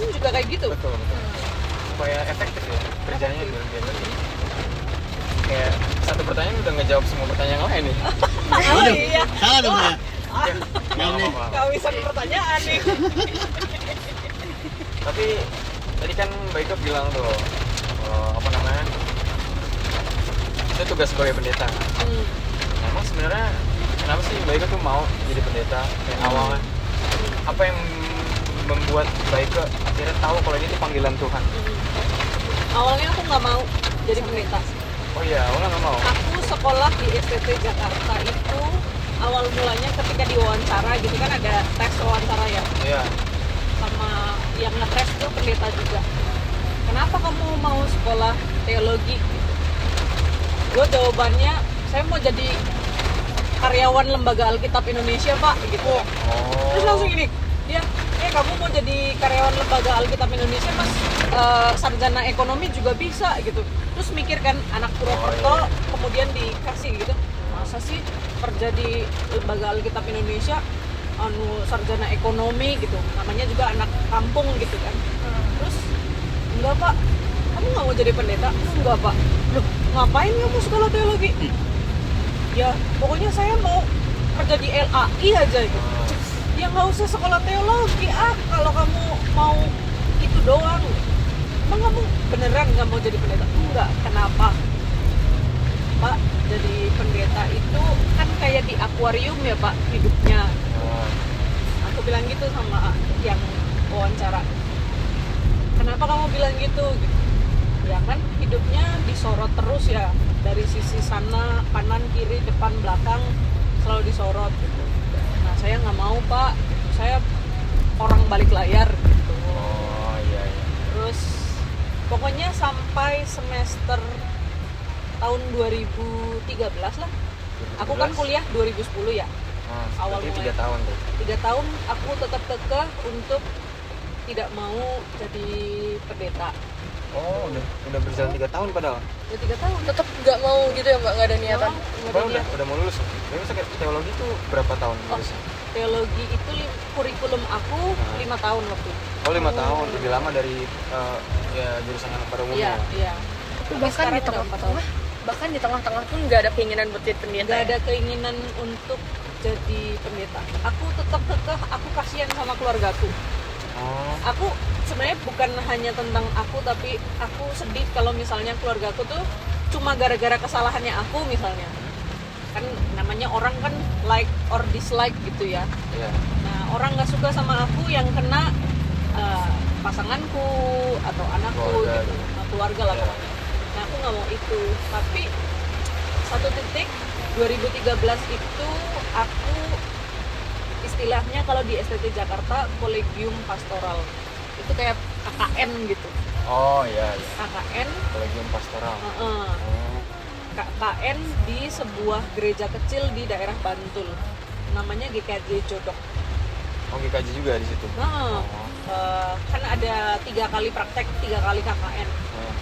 pun juga kayak gitu. Betul. Supaya efektif ya kerjanya biar kayak satu pertanyaan udah ngejawab semua pertanyaan lain nih. Oh iya. Salah dong ya. Nggak apa-apa. Kawisan pertanyaan nih. Tapi tadi kan Mbak Ika bilang tuh itu tugas sebagai pendeta. Nah, emang sebenarnya kenapa sih Mbak Ika tuh mau jadi pendeta kayak awalnya? Apa yang membuat Mbak Ika akhirnya tahu kalau ini tuh panggilan Tuhan? Awalnya aku nggak mau jadi pendeta. Oh iya, awalnya nggak mau. Aku sekolah di STT Jakarta itu awal mulanya ketika diwawancara gitu kan ada tes wawancara ya. Iya. Sama yang ngetes tuh pendeta juga. Kenapa kamu mau sekolah teologi? Gitu. Gue jawabannya saya mau jadi karyawan Lembaga Alkitab Indonesia Pak gitu. Terus langsung gini, dia kamu mau jadi karyawan Lembaga Alkitab Indonesia Mas, sarjana ekonomi juga bisa gitu. Terus mikir kan anak Purwokerto kemudian dikasih gitu, masa sih kerja di Lembaga Alkitab Indonesia sarjana ekonomi gitu, namanya juga anak kampung gitu kan. Terus enggak Pak, kamu nggak mau jadi pendeta? Enggak Pak. Loh, ngapain kamu sekolah teologi? Ya pokoknya saya mau kerja di LAI aja gitu. Ya nggak usah sekolah teologi kalau kamu mau itu doang. Emang kamu beneran nggak mau jadi pendeta? Enggak. Kenapa? Pak, jadi pendeta itu kan kayak di akuarium ya Pak hidupnya. Aku bilang gitu sama yang wawancara. Kenapa kamu bilang gitu? Ya kan hidupnya disorot terus ya, dari sisi sana, kanan, kiri, depan, belakang selalu disorot gitu. Nah saya nggak mau Pak, saya orang balik layar gitu. Oh iya. Terus pokoknya sampai semester tahun 2013 lah. Aku kan kuliah 2010 ya. Awal mulai 3 tahun tuh. 3 tahun aku tetap kekeh untuk tidak mau jadi pendeta. Oh, udah berjalan 3 tahun padahal. Udah 3 tahun. Tetap nggak mau gitu ya Mbak, nggak ada niatan. Padahal udah mau lulus. Tapi masa teologi tuh berapa tahun lulusnya? Teologi itu kurikulum aku 5 tahun waktu itu. Oh 5 tahun, lebih lama dari ya jurusan anak pada umumnya. Iya. Bahkan di tengah-tengah, pun nggak ada keinginan buat jadi pendeta. Nggak ada keinginan untuk jadi pendeta. Aku tetap kekeh, aku kasihan sama keluargaku. Aku sebenarnya bukan hanya tentang aku, tapi aku sedih kalau misalnya keluargaku tuh cuma gara-gara kesalahannya aku misalnya. Kan namanya orang kan like or dislike gitu ya. Nah orang nggak suka sama aku yang kena pasanganku atau anakku keluarga, gitu. Nah, keluarga lah pokoknya. Nah aku nggak mau itu. Tapi satu titik 2013 itu aku istilahnya kalau di STT Jakarta Kolegium Pastoral, itu kayak KKN gitu. Oh iya. KKN Kolegium Pastoral. KKN di sebuah gereja kecil di daerah Bantul, namanya GKJ Jodok. Oh GKJ juga di situ. Kan ada 3 kali praktek, 3 kali KKN.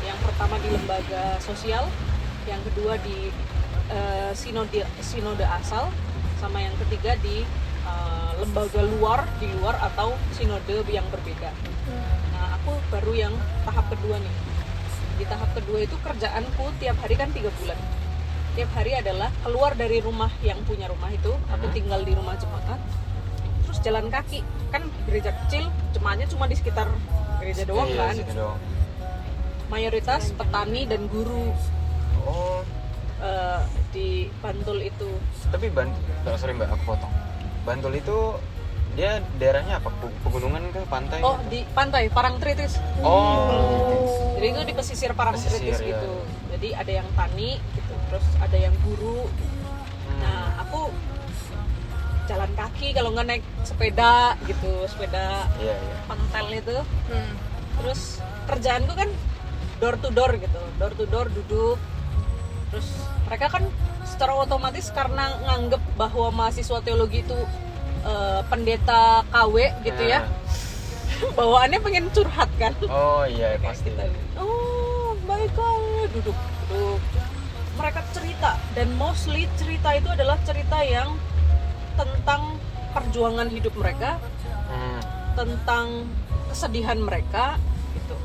Yang pertama di lembaga sosial, yang kedua di sinode asal, sama yang ketiga di lembaga di luar atau sinode yang berbeda. Nah aku baru yang tahap kedua nih. Di tahap kedua itu kerjaanku tiap hari kan 3 bulan. Tiap hari adalah keluar dari rumah yang punya rumah itu, aku tinggal di rumah jemaat, terus jalan kaki. Kan gereja kecil, jemaatnya cuma di sekitar gereja doang kan. Mayoritas petani dan guru. Di Bantul itu. Tapi sorry Mbak, aku potong. Bantul itu dia daerahnya apa? Pegunungan ke pantai? Oh, di pantai Parangtritis. Jadi itu di pesisir Parangtritis gitu. Ya. Jadi ada yang tani gitu, terus ada yang guru. Nah, aku jalan kaki kalau nggak naik sepeda gitu, sepeda pantel itu. Terus kerjaanku kan door to door duduk. Terus mereka kan secara otomatis karena nganggep bahwa mahasiswa teologi itu pendeta KW gitu ya, bawaannya pengen curhat kan. Oh iya pasti. Oh baiklah, duduk. Mereka cerita, dan mostly cerita itu adalah cerita yang tentang perjuangan hidup mereka, tentang kesedihan mereka gitu.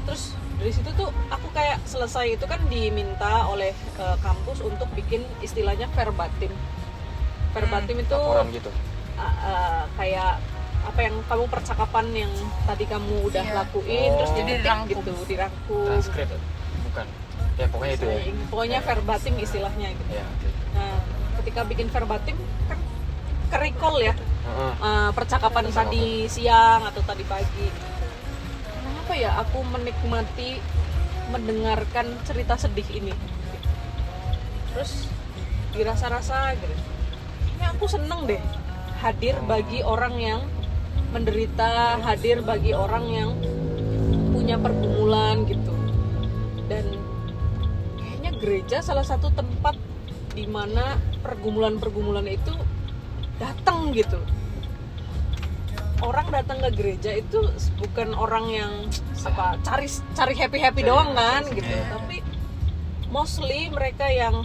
Terus dari situ tuh aku kayak selesai itu kan diminta oleh kampus untuk bikin istilahnya verbatim. Verbatim itu laporan gitu. kayak apa yang kamu percakapan yang tadi kamu udah lakuin terus Oh. jadi Dirangkum. gitu, dirangkum. Transkrip bukan ya pokoknya itu ya. Pokoknya Ya. verbatim istilahnya gitu. Ya, oke. Nah, ketika bikin verbatim kan ke-recall ya Heeh. percakapan tadi siang atau tadi pagi. Kenapa ya aku menikmati mendengarkan cerita sedih ini? Terus dirasa-rasa gitu. Ini aku seneng deh hadir bagi orang yang menderita, hadir bagi orang yang punya pergumulan gitu. Dan kayaknya gereja salah satu tempat di mana pergumulan-pergumulan itu datang gitu. Orang datang ke gereja itu bukan orang yang apa cari happy doang kan gitu, tapi mostly mereka yang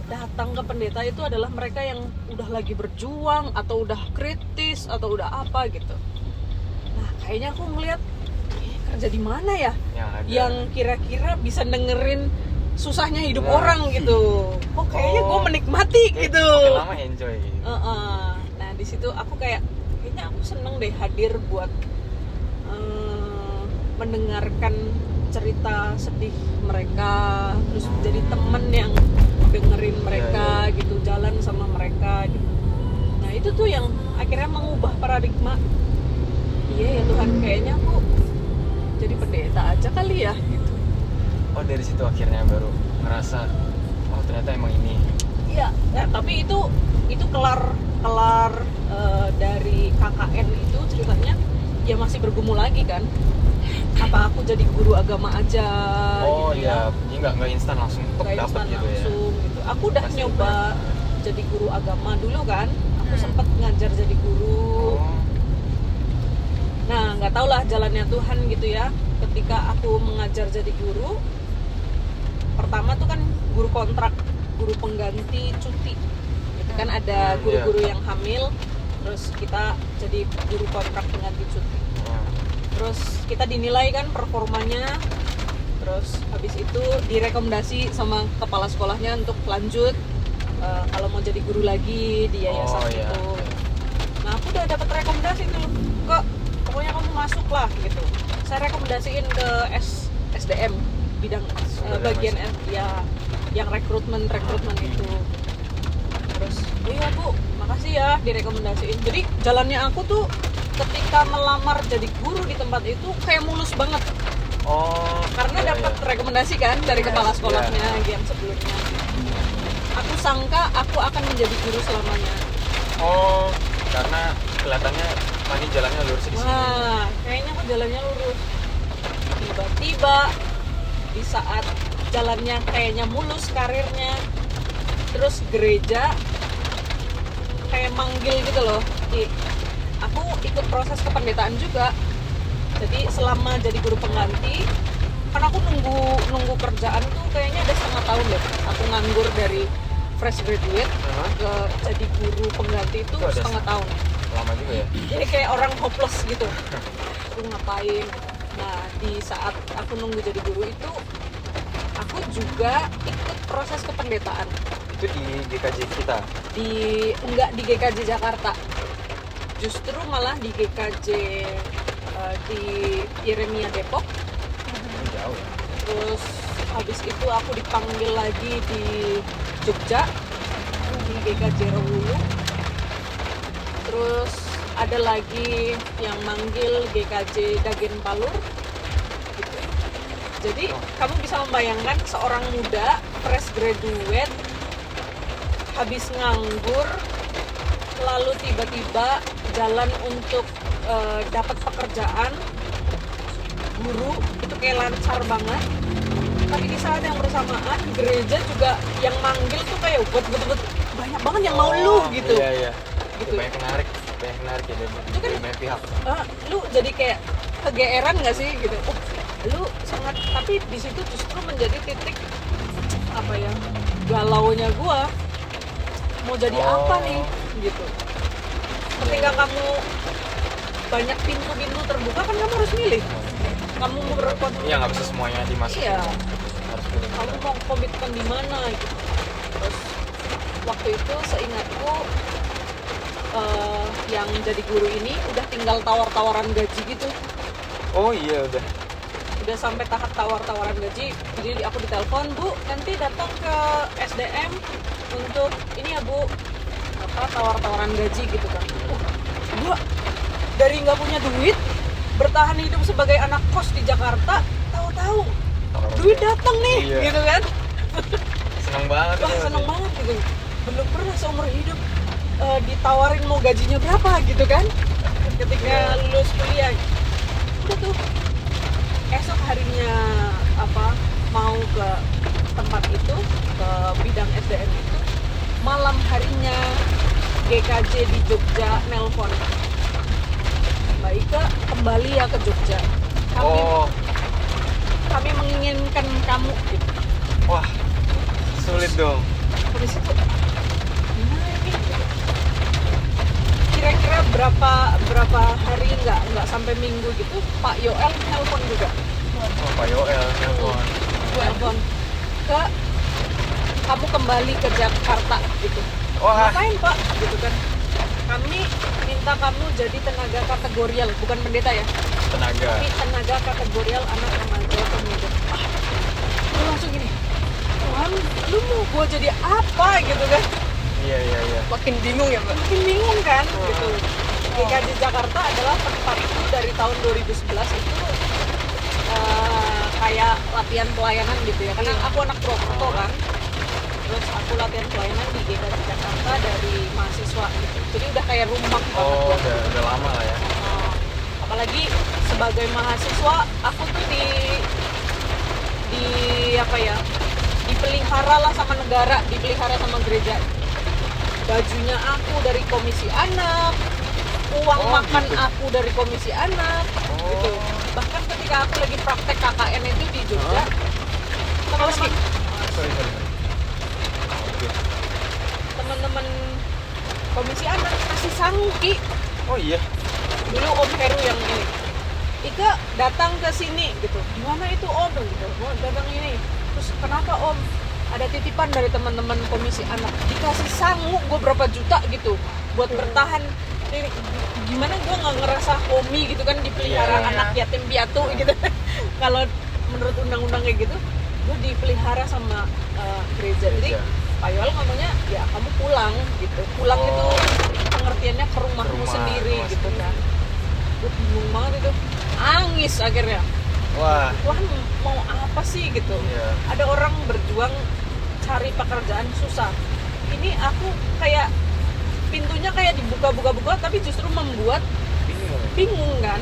datang ke pendeta itu adalah mereka yang udah lagi berjuang atau udah kritis atau udah apa gitu. Nah kayaknya aku ngeliat kerja di mana ya yang kira-kira bisa dengerin susahnya hidup orang gitu. Kok kayaknya gue menikmati gitu. Makin lama enjoy gitu. Nah di situ aku kayaknya aku seneng deh hadir buat mendengarkan cerita sedih mereka, terus jadi temen yang dengerin mereka gitu, jalan sama mereka gitu. Nah itu tuh yang akhirnya mengubah paradigma. Iya ya Tuhan, kayaknya aku jadi pendeta aja kali ya gitu. Oh dari situ akhirnya baru ngerasa oh ternyata emang ini. Iya, nah, tapi itu kelar dari KKN itu ceritanya ya masih bergumul lagi kan. Apa aku jadi guru agama aja Oh gitu iya, jadi nggak instan langsung Nggak dapet instan gitu ya. langsung gitu. Aku udah Masih nyoba jadi guru agama dulu kan. Aku sempat ngajar jadi guru. Oh, Nah, nggak tau lah jalannya Tuhan gitu ya. Ketika aku mengajar jadi guru, pertama tuh kan guru kontrak, guru pengganti cuti. Itu kan ada guru-guru yang hamil, terus kita jadi guru kontrak pengganti cuti. Terus kita dinilai kan performanya, terus habis itu direkomendasi sama kepala sekolahnya untuk lanjut kalau mau jadi guru lagi di yayasan itu. Nah, aku udah dapat rekomendasi tuh, kok pokoknya kamu masuk lah gitu. Saya rekomendasiin ke SDM bidang bagian ya yang rekrutmen itu. Terus iya Bu, makasih ya direkomendasiin. Jadi jalannya aku tuh ketika melamar jadi guru di tempat itu kayak mulus banget. Oh, Karena dapat rekomendasi kan dari kepala sekolahnya yang sebelumnya. Aku sangka aku akan menjadi guru selamanya. Oh, karena kelihatannya ini jalannya lurus di sini. Wah, kayaknya aku jalannya lurus. Tiba-tiba di saat jalannya kayaknya mulus karirnya, terus gereja kayak manggil gitu loh. Aku ikut proses kependetaan juga. Jadi selama jadi guru pengganti, kan aku nunggu kerjaan tuh kayaknya ada setengah tahun deh. Aku nganggur dari fresh graduate ke jadi guru pengganti itu setengah tahun. Lama juga ya. Jadi kayak orang hopeless gitu. Aku ngapain? Nah, di saat aku nunggu jadi guru itu, aku juga ikut proses kependetaan. Itu di GKJ kita. Enggak di GKJ Jakarta. Justru malah di GKJ di Yeremia Depok. Jauh ya. Terus habis itu aku dipanggil lagi di Jogja di GKJ Rewulu. Terus ada lagi yang manggil GKJ Dagen Palur gitu. Jadi kamu bisa membayangkan seorang muda fresh graduate habis nganggur lalu tiba-tiba jalan untuk dapat pekerjaan guru itu kayak lancar banget. Tapi di saat yang bersamaan gereja juga yang manggil tuh kayak betul-betul banyak banget yang mau lu gitu. Iya. Gitu. Banyak menarik ya Itu kan, dari banyak pihak. Lu jadi kayak kegeeran nggak sih gitu. Lu sangat, tapi di situ justru menjadi titik apa ya, galaunya gua mau jadi apa nih gitu. Ketika kamu banyak pintu-pintu terbuka kan kamu harus milih. Kamu mau Iya, nggak bisa semuanya dimasukin. Iya. Harus pilih. Kamu mau komitmen di mana gitu. Terus waktu itu seingatku yang jadi guru ini udah tinggal tawar-tawaran gaji gitu. Oh iya udah. Udah sampai tahap tawar-tawaran gaji. Jadi aku ditelepon, Bu, nanti datang ke SDM untuk ini ya Bu, apa tawar-tawaran gaji gitu kan. Gua dari nggak punya duit bertahan hidup sebagai anak kos di Jakarta, tahu-tahu duit datang nih, Iya. gitu kan. Seneng banget. Wah, itu. seneng banget gitu. Belum pernah seumur hidup ditawarin mau gajinya berapa gitu kan. Ketika Iya. lulus kuliah, udah tuh esok harinya apa mau ke tempat itu, ke bidang SDM itu, malam harinya GKJ di Jogja nelpon, Mbak Ika kembali ya ke Jogja. Kami menginginkan kamu gitu. Wah, sulit dong. Habis itu gimana ini? Kira-kira berapa hari nggak sampai minggu gitu Pak Yoel nelpon juga. Oh, Pak Yoel telepon. Nelpon ke kamu kembali ke Jakarta gitu. Wah, Ngapain Pak? Gitu kan. Kami minta kamu jadi tenaga kategorial, bukan pendeta ya. tenaga. Tapi tenaga kategorial anak remaja pemuda. Gue langsung gini, Tuhan, lu mau gue jadi apa gitu kan? Iya. Makin bingung ya, Mbak. Makin bingung kan gitu. GKJ Jakarta adalah tempatku dari tahun 2011 itu kayak latihan pelayanan gitu ya. Karena aku anak Purwokerto kan. Terus aku latihan pelayanan di GKJ Jakarta dari mahasiswa gitu. Jadi udah kayak rumah banget Oh, buat udah lama lah ya. apalagi sebagai mahasiswa aku tuh di apa ya, dipelihara lah sama negara, dipelihara sama gereja. Bajunya aku dari komisi anak, uang Oh, makan gitu. aku dari komisi anak, Oh. gitu. Bahkan ketika aku lagi praktek KKN itu di Jogja, teman-teman Sorry. Oke. teman-teman komisi anak kasih sangki. Oh iya. Dulu Om Heru yang ini, Ika datang ke sini gitu, gimana itu Om gitu, mau datang ini, terus kenapa Om, ada titipan dari teman-teman komisi anak, dikasih sangu gue berapa juta gitu buat bertahan. Ini gimana gue nggak ngerasa homi gitu kan, dipelihara Iya. anak yatim piatu gitu. Kalau menurut undang-undang kayak gitu gue dipelihara sama gereja. Jadi Gereja. Pak Yoel ngomongnya ya kamu pulang gitu, pulang Oh. itu pengertiannya ke rumahmu Ke rumah, sendiri rumah gitu sendiri. kan. Gue bingung banget itu, nangis akhirnya. Wah. Tuhan mau apa sih gitu. Iya. Ada orang berjuang cari pekerjaan susah, ini aku kayak pintunya kayak dibuka-buka tapi justru membuat Bingung. bingung kan,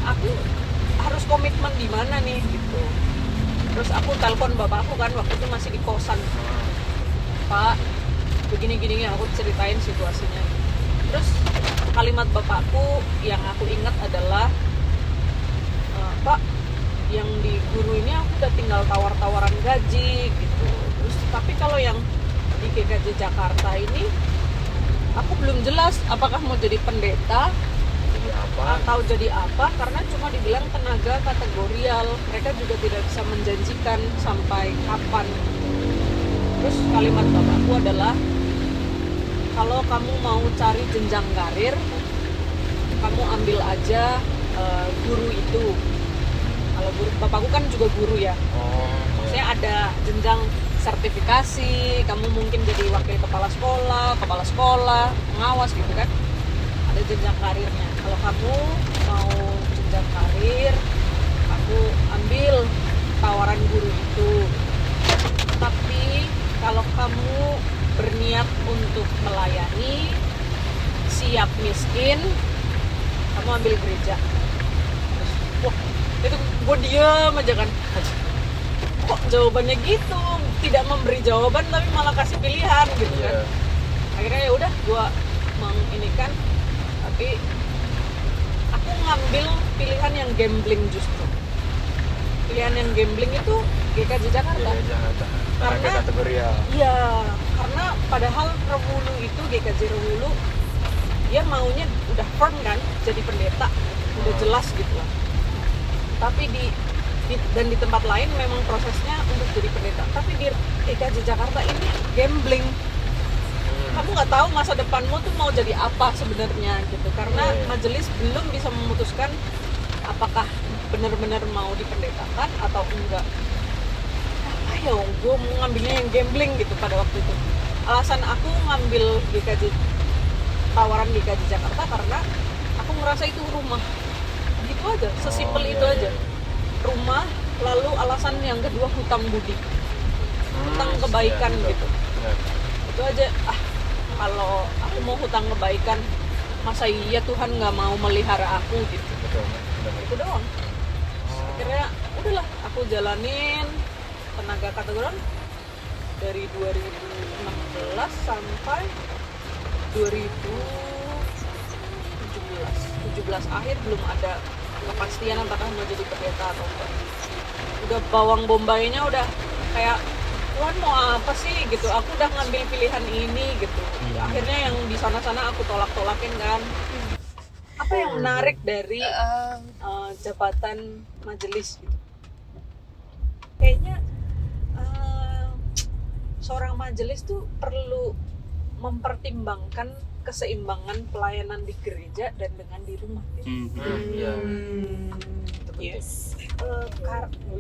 aku harus komitmen di mana nih gitu. Terus aku telepon bapakku kan, waktu itu masih di kosan, Pak begini-gini, aku ceritain situasinya. Terus kalimat bapakku yang aku ingat adalah, Pak, yang di guru ini aku udah tinggal tawar-tawaran gaji gitu. Terus tapi kalau yang di GKJ Jakarta ini aku belum jelas apakah mau jadi pendeta Jadi apa? atau jadi apa, karena cuma dibilang tenaga kategorial, mereka juga tidak bisa menjanjikan sampai kapan. Terus kalimat bapakku adalah, kalau kamu mau cari jenjang karir, kamu ambil aja guru itu. Kalau guru, bapakku kan juga guru ya, Oh. maksudnya ada jenjang sertifikasi, kamu mungkin jadi wakil kepala sekolah, pengawas gitu kan, ada jenjang karirnya. Kalau kamu mau jenjang karir, kamu ambil tawaran guru itu. Tapi kalau kamu berniat untuk melayani, siap miskin, kamu ambil gereja. Terus, wah, itu gue diem aja kan. Kok jawabannya gitu, tidak memberi jawaban tapi malah kasih pilihan gitu kan. Iya. Akhirnya ya udah gue menginikan, tapi aku ngambil pilihan yang gambling justru. Pilihan yang gambling itu GKJ Jakarta. Iya, Jakarta. Tenaga Karena- kategorial. Iya, karena padahal Rewulu itu, GKJ Rewulu dia maunya udah firm kan jadi pendeta, udah jelas gitu lah. Tapi dan di tempat lain memang prosesnya untuk jadi pendeta. Tapi di GKJ Jakarta ini gambling. Kamu nggak tahu masa depanmu tuh mau jadi apa sebenarnya gitu. Karena majelis belum bisa memutuskan apakah benar-benar mau dipendetakan atau enggak. Apa ya, gue mau ngambilnya yang gambling gitu pada waktu itu. Alasan aku ngambil tawaran GKJ Jakarta karena aku ngerasa itu rumah. Gitu aja, sesimpel itu aja. Rumah, lalu alasan yang kedua hutang budi, hutang kebaikan gitu. Itu aja. Kalau aku mau hutang kebaikan, masa iya Tuhan nggak mau melihara aku gitu. Itu doang. Akhirnya udahlah, aku jalanin tenaga kategoran dari 2016 sampai 2017 akhir belum ada kepastian apakah mau jadi pendeta atau enggak. Udah bawang bombaynya udah kayak Tuhan mau apa sih gitu. Aku udah ngambil pilihan ini gitu. Akhirnya yang di sana-sana aku tolak-tolakin kan. Apa yang menarik dari jabatan majelis gitu? Kayaknya seorang majelis tuh perlu mempertimbangkan keseimbangan pelayanan di gereja dan dengan di rumah. Yes.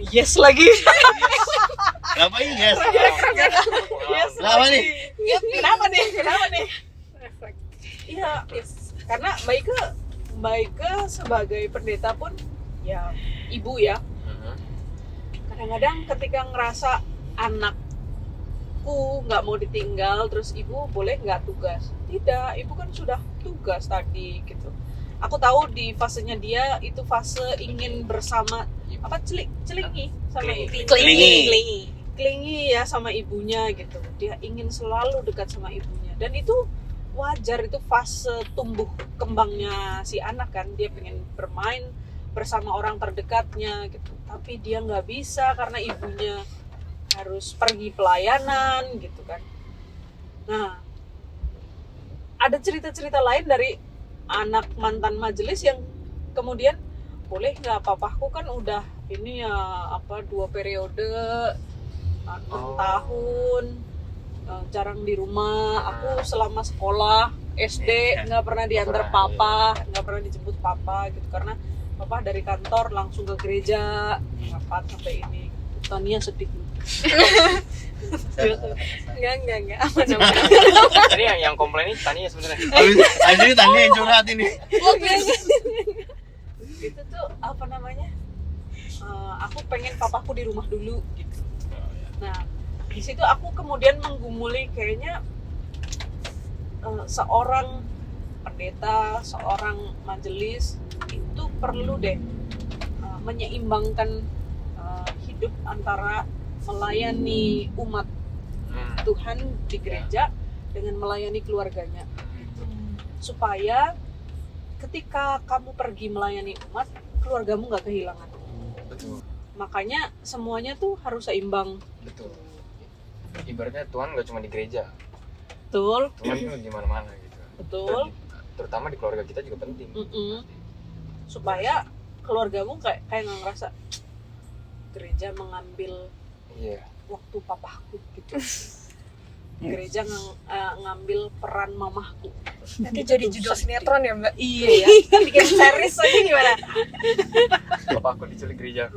Yes lagi. Kenapa ini yes? Yes. Kenapa nih? Kenapa nih? Iya, yes. Karena Baike sebagai pendeta pun ya ibu ya. Kadang-kadang ketika ngerasa anakku nggak mau ditinggal, terus ibu boleh nggak tugas? Tidak, ibu kan sudah tugas tadi gitu. Aku tahu di fasenya dia itu fase ingin bersama celingi sama klingi ya sama ibunya gitu. Dia ingin selalu dekat sama ibunya dan itu wajar, itu fase tumbuh kembangnya si anak kan. Dia pengen bermain bersama orang terdekatnya gitu, tapi dia nggak bisa karena ibunya harus pergi pelayanan gitu kan. Nah, ada cerita-cerita lain dari anak mantan majelis yang kemudian boleh nggak, papaku kan udah ini ya 2 periode 6 tahun jarang di rumah. Aku selama sekolah SD nggak pernah diantar papa, nggak pernah dijemput papa gitu karena papa dari kantor langsung ke gereja. Kapan sampai ini Tania sedih. Enggak aman. Tadi yang komplain ini Tania sebenarnya. Abis ini Tania yang curhat ini. Itu tuh apa namanya? Aku pengen papaku di rumah dulu gitu. Nah, di situ aku kemudian menggumuli kayaknya seorang pendeta, seorang majelis itu perlu deh menyeimbangkan hidup antara melayani umat Tuhan di gereja dengan melayani keluarganya, supaya ketika kamu pergi melayani umat, keluargamu nggak kehilangan. Betul. Makanya semuanya tuh harus seimbang. Betul. Ibaratnya Tuhan nggak cuma di gereja. Betul. Tuhan itu di mana-mana gitu. Betul. Terutama di keluarga kita juga penting. Supaya keluargamu kayak nggak ngerasa gereja mengambil waktu papaku gitu. Gereja ngambil peran mamahku. Nanti jadi judul sinetron ya Mbak? Iya ya. Kan bikin series aja gimana? Bapakku diculik gereja.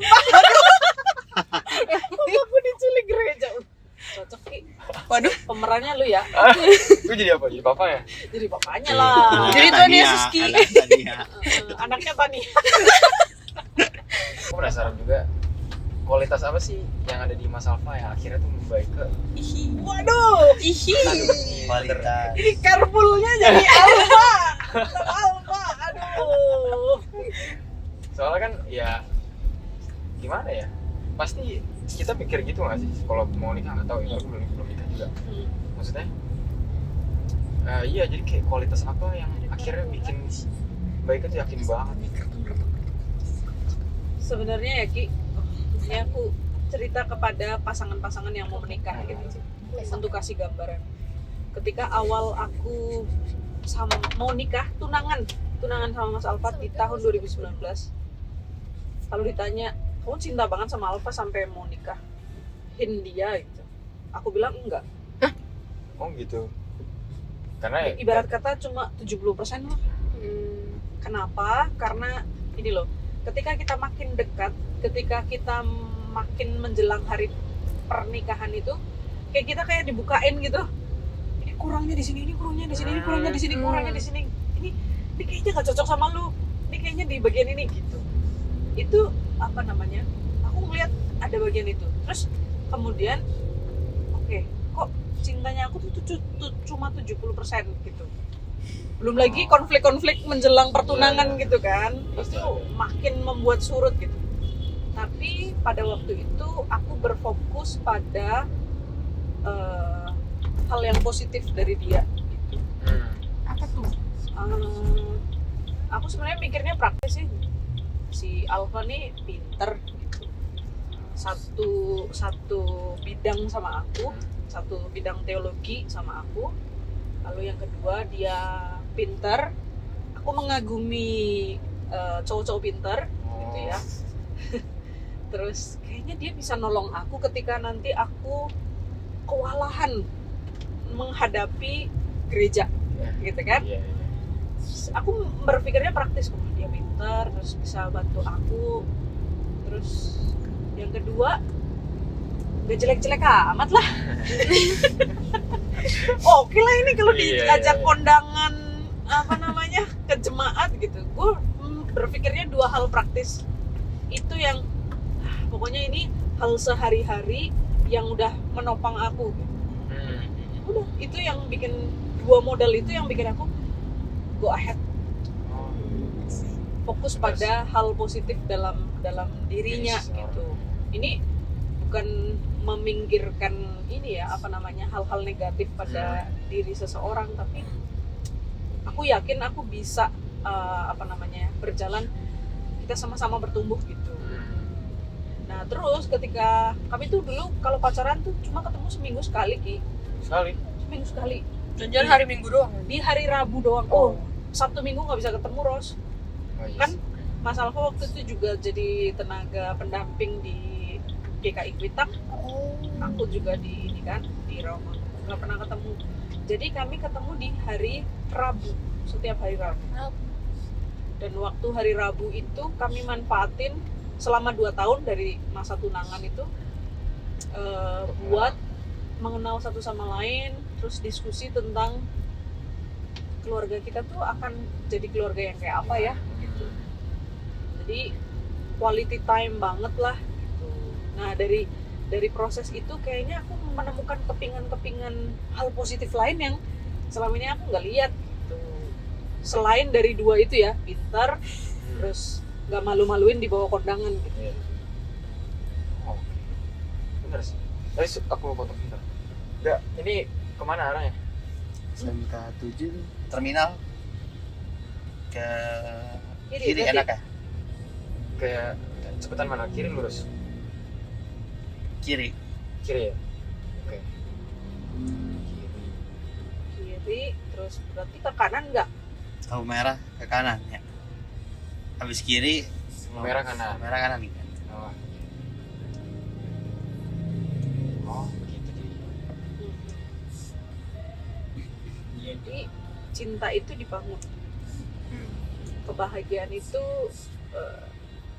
Bapakku diculik gereja. Cocok Ki. Waduh, pemerannya lu ya. Gue jadi apa? Jadi papa ya? Jadi bapaknya lah. Jadi Tania Suski. Anaknya Tania. Aku penasaran juga kualitas apa sih yang ada di Mas Alfa yang akhirnya tuh membaik ke Waduh. Kualitas. Ini carpoolnya jadi alfa. Alfa. Aduh. Soalnya kan ya gimana ya? Pasti kita pikir gitu nggak sih kalau mau nikah, nggak tahu ya, aku belum nikah juga. Maksudnya iya, jadi kayak kualitas apa yang akhirnya bikin baik itu yakin banget. Sebenarnya ya Ki, ini aku cerita kepada pasangan-pasangan yang mau menikah gitu untuk kasih gambaran. Ketika awal aku sama mau nikah, tunangan sama Mas Alfa di tahun 2019. Kalau ditanya, kamu cinta banget sama Alfa sampai mau nikahin dia gitu, aku bilang enggak. Oh gitu. Karena Ibarat kata cuma 70% lah. Kenapa? Karena ini loh, ketika kita makin dekat, ketika kita makin menjelang hari pernikahan itu, kayak kita kayak dibukain gitu. Ini kurangnya di sini, ini kurangnya di sini, ini kurangnya di sini, kurangnya di sini. Ini kayaknya gak cocok sama lu. Ini kayaknya di bagian ini gitu. Itu apa namanya? Aku ngeliat ada bagian itu. Terus kemudian oke, kok cintanya aku tuh cuma 70% gitu. Belum lagi konflik-konflik menjelang pertunangan gitu kan. Itu makin membuat surut gitu. Tapi pada waktu itu aku berfokus pada hal yang positif dari dia gitu. Apa tuh? Aku sebenarnya mikirnya praktis sih. Si Alfa nih pinter gitu. Satu bidang sama aku, satu bidang teologi sama aku. Lalu yang kedua dia pinter. Aku mengagumi cowok-cowok pinter gitu ya. Terus kayaknya dia bisa nolong aku ketika nanti aku kewalahan menghadapi gereja gitu kan. Aku berpikirnya praktis, dia pintar, terus bisa bantu aku. Terus yang kedua gak jelek-jelek amat lah. Oke lah, ini kalau diajak kondangan apa namanya ke jemaat gitu, gue berpikirnya dua hal praktis itu yang pokoknya ini hal sehari-hari yang udah menopang aku. Udah, itu yang bikin dua modal itu yang bikin aku go ahead, fokus pada hal positif dalam dirinya gitu. Ini bukan meminggirkan ini ya apa namanya hal-hal negatif pada diri seseorang, tapi aku yakin aku bisa apa namanya berjalan, kita sama-sama bertumbuh gitu. Nah terus ketika kami tuh dulu kalau pacaran tuh cuma ketemu seminggu sekali seminggu sekali. Janjian hari Minggu doang. Di hari Rabu doang. Oh, Sabtu Minggu nggak bisa ketemu, Ros. Kan Mas Alfa waktu itu juga jadi tenaga pendamping di GKI Kuitang. Aku juga di Roma. Nggak pernah ketemu. Jadi kami ketemu di hari Rabu, setiap hari Rabu. Dan waktu hari Rabu itu kami manfaatin selama 2 tahun dari masa tunangan itu buat mengenal satu sama lain, terus diskusi tentang keluarga kita tuh akan jadi keluarga yang kayak apa ya gitu. Jadi quality time banget lah gitu. Nah dari proses itu kayaknya aku menemukan kepingan hal positif lain yang selama ini aku nggak lihat gitu. Selain dari dua itu ya, pintar, terus nggak malu-maluin di bawah kondangan gitu. Oh, bener sih. Tadi aku mau potong bentar. Enggak, ini kemana arahnya? SMK 7 terminal ke Kiri, kiri berarti. enak ya? Kayak cepetan mana? Kiri lurus? Kiri. Kiri ya? Oke. Kiri, terus berarti ke kanan nggak? Lampu merah ke kanan ya. Habis kiri Merah kanan. merah kanan gitu. Oh, begitu dia. Jadi cinta itu dibangun, kebahagiaan itu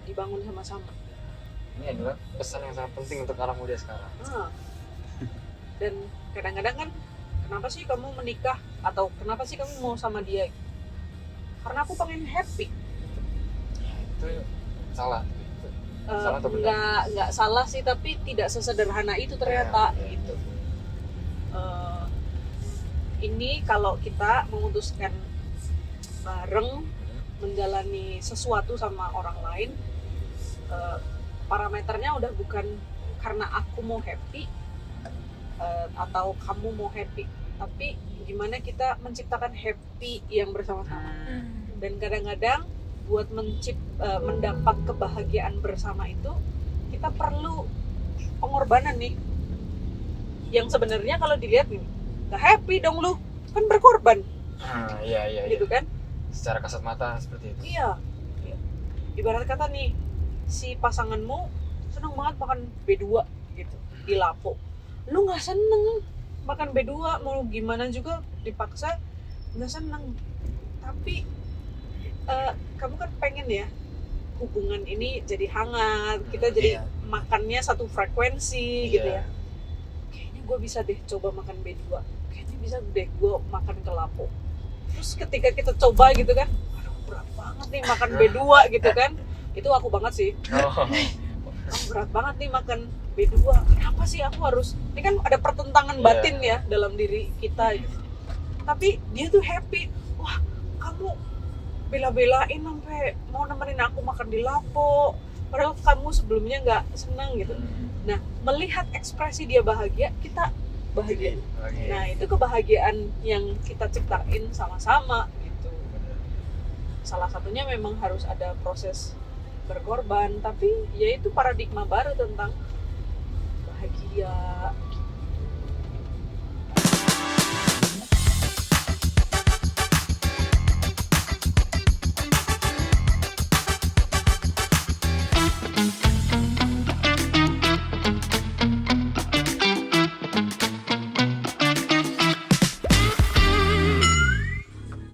dibangun sama-sama. Ini adalah pesan yang sangat penting untuk anak muda sekarang. Dan kadang-kadang kan, kenapa sih kamu menikah atau kenapa sih kamu mau sama dia? Karena aku pengen happy. Itu salah. Salah atau benar? Nggak salah sih, tapi tidak sesederhana itu ternyata Ya. gitu. Ini kalau kita memutuskan bareng menjalani sesuatu sama orang lain, parameternya udah bukan karena aku mau happy atau kamu mau happy, tapi gimana kita menciptakan happy yang bersama-sama. Dan kadang-kadang buat mendapat kebahagiaan bersama itu kita perlu pengorbanan nih, yang sebenarnya kalau dilihat nih gak happy dong lu, kan berkorban. Iya, iya, gitu iya. kan. Secara kasat mata seperti itu. Iya. Iya. Ibarat kata nih, si pasanganmu seneng banget makan B2 gitu di Lapo. Lu nggak seneng makan B2, mau gimana juga dipaksa nggak seneng. Tapi kamu kan pengen ya hubungan ini jadi hangat, kita jadi Iya. makannya satu frekuensi gitu Iya. ya. Kayaknya gue bisa deh coba makan B2, kayaknya bisa deh gue makan ke Lapo. Terus ketika kita coba gitu kan, aduh berat banget nih makan B2 gitu kan. Itu aku banget sih, Oh. berat banget nih makan B2, kenapa sih aku harus, ini kan ada pertentangan Iya. batin ya dalam diri kita gitu. Tapi dia tuh happy, wah kamu bela-belain sampai mau nemenin aku makan di Lapo, padahal kamu sebelumnya nggak senang gitu. Nah, melihat ekspresi dia bahagia, kita bahagia. Oke. Nah, itu kebahagiaan yang kita ciptain sama-sama gitu. Salah satunya memang harus ada proses berkorban, tapi ya itu paradigma baru tentang bahagia,